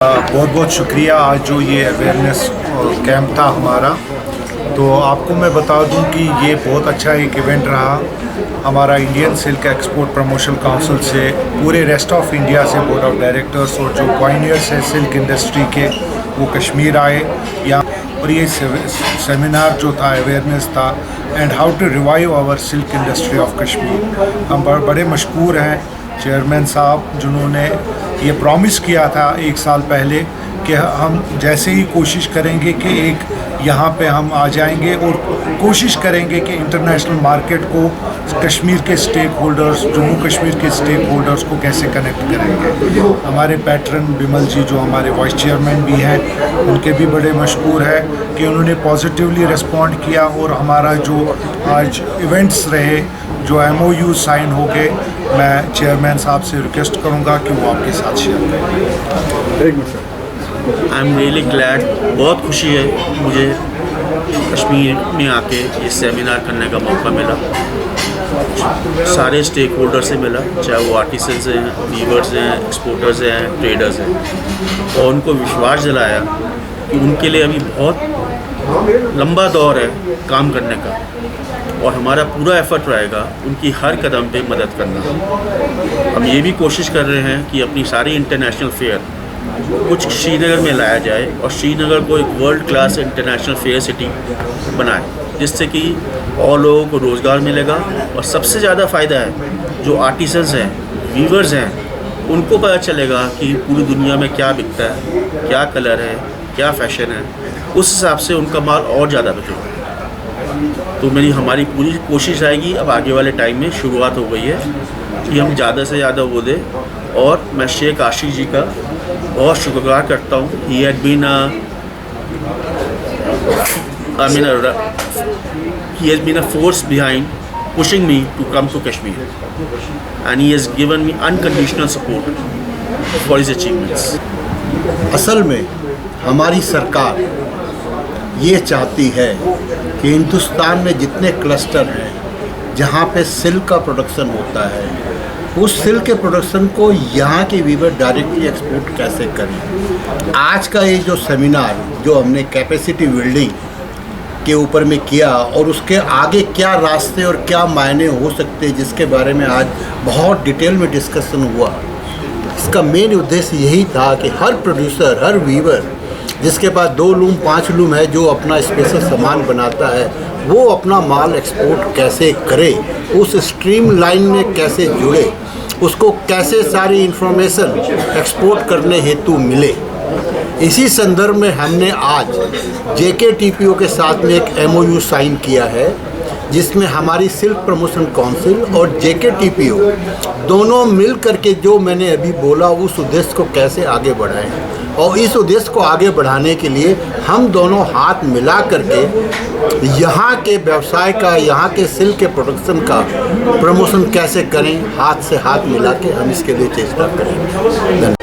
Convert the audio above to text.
बहुत बहुत शुक्रिया। आज जो ये अवेयरनेस कैंप था हमारा, तो आपको मैं बता दूं कि ये बहुत अच्छा एक इवेंट रहा। हमारा Indian silk export promotion council से पूरे रेस्ट ऑफ इंडिया से बोर्ड ऑफ डायरेक्टर्स और जो पॉइनियर्स हैं सिल्क इंडस्ट्री के, वो कश्मीर आए यहाँ। और ये सेमिनार जो था अवेयरनेस था and how to revive our silk industry of Kashmir. हम बड़े मशकूर हैं चेयरमैन साहब, जिन्होंने ये प्रॉमिस किया था 1 साल पहले कि हम जैसे ही कोशिश करेंगे कि एक यहाँ पे हम आ जाएंगे और कोशिश करेंगे कि इंटरनेशनल मार्केट को कश्मीर के स्टेक होल्डर्स, जम्मू कश्मीर के स्टेक होल्डर्स को कैसे कनेक्ट करेंगे। हमारे पैटर्न बिमल जी जो हमारे वाइस चेयरमैन भी हैं, उनके भी बड़े मशकूर है कि उन्होंने पॉजिटिवली रिस्पॉन्ड किया। और हमारा जो आज इवेंट्स रहे, जो MOU साइन हो गए, मैं चेयरमैन साहब से रिक्वेस्ट करूंगा कि वो आपके साथ शेयर करें। आई एम रियली ग्लैड, बहुत खुशी है मुझे कश्मीर में आके ये सेमिनार करने का मौका मिला। सारे स्टेक होल्डर से मिला, चाहे वो आर्टिसंस हैं, वीवर्स हैं, एक्सपोर्टर्स हैं, ट्रेडर्स हैं, और उनको विश्वास दिलाया कि उनके लिए अभी बहुत लंबा दौर है काम करने का, और हमारा पूरा एफर्ट रहेगा उनकी हर कदम पे मदद करना। हम ये भी कोशिश कर रहे हैं कि अपनी सारी इंटरनेशनल फेयर कुछ श्रीनगर में लाया जाए और श्रीनगर को एक world class international fair city बनाए, जिससे कि और लोगों को रोज़गार मिलेगा। और सबसे ज़्यादा फ़ायदा है जो आर्टिसंस हैं, वीवर्स हैं, उनको पता चलेगा कि पूरी दुनिया में क्या बिकता है, क्या कलर है, क्या फ़ैशन है, उस हिसाब से उनका माल और ज़्यादा बिकेगा। तो हमारी पूरी कोशिश रहेगी, अब आगे वाले टाइम में शुरुआत हो गई है कि हम ज़्यादा से ज़्यादा वो दें। और मैं शेख आशिक जी का बहुत शुक्रगुजार करता हूँ। He had been he has been a force behind pushing me to come to Kashmir, and he has given me unconditional support for his achievements. असल में हमारी सरकार ये चाहती है कि हिंदुस्तान में जितने क्लस्टर हैं जहाँ पे सिल्क का प्रोडक्शन होता है, उस सिल्क के प्रोडक्शन को यहाँ के वीवर डायरेक्टली एक्सपोर्ट कैसे करें। आज का ये जो सेमिनार जो हमने कैपेसिटी बिल्डिंग के ऊपर में किया, और उसके आगे क्या रास्ते और क्या मायने हो सकते हैं, जिसके बारे में आज बहुत डिटेल में डिस्कशन हुआ। इसका मेन उद्देश्य यही था कि हर प्रोड्यूसर, हर वीवर जिसके पास 2 लूम 5 लूम है, जो अपना स्पेशल सामान बनाता है, वो अपना माल एक्सपोर्ट कैसे करे, उस स्ट्रीम लाइन में कैसे जुड़े, उसको कैसे सारी इंफॉर्मेशन एक्सपोर्ट करने हेतु मिले। इसी संदर्भ में हमने आज JKTPO के साथ में एक MOU साइन किया है, जिसमें हमारी सिल्क प्रमोशन काउंसिल और JKTPO दोनों मिल करके जो मैंने अभी बोला उस उद्देश्य को कैसे आगे बढ़ाएं। और इस उद्देश्य को आगे बढ़ाने के लिए हम दोनों हाथ मिला करके यहाँ के व्यवसाय का, यहाँ के सिल्क के प्रोडक्शन का प्रमोशन कैसे करें, हाथ से हाथ मिला के हम इसके लिए चेष्टा करेंगे।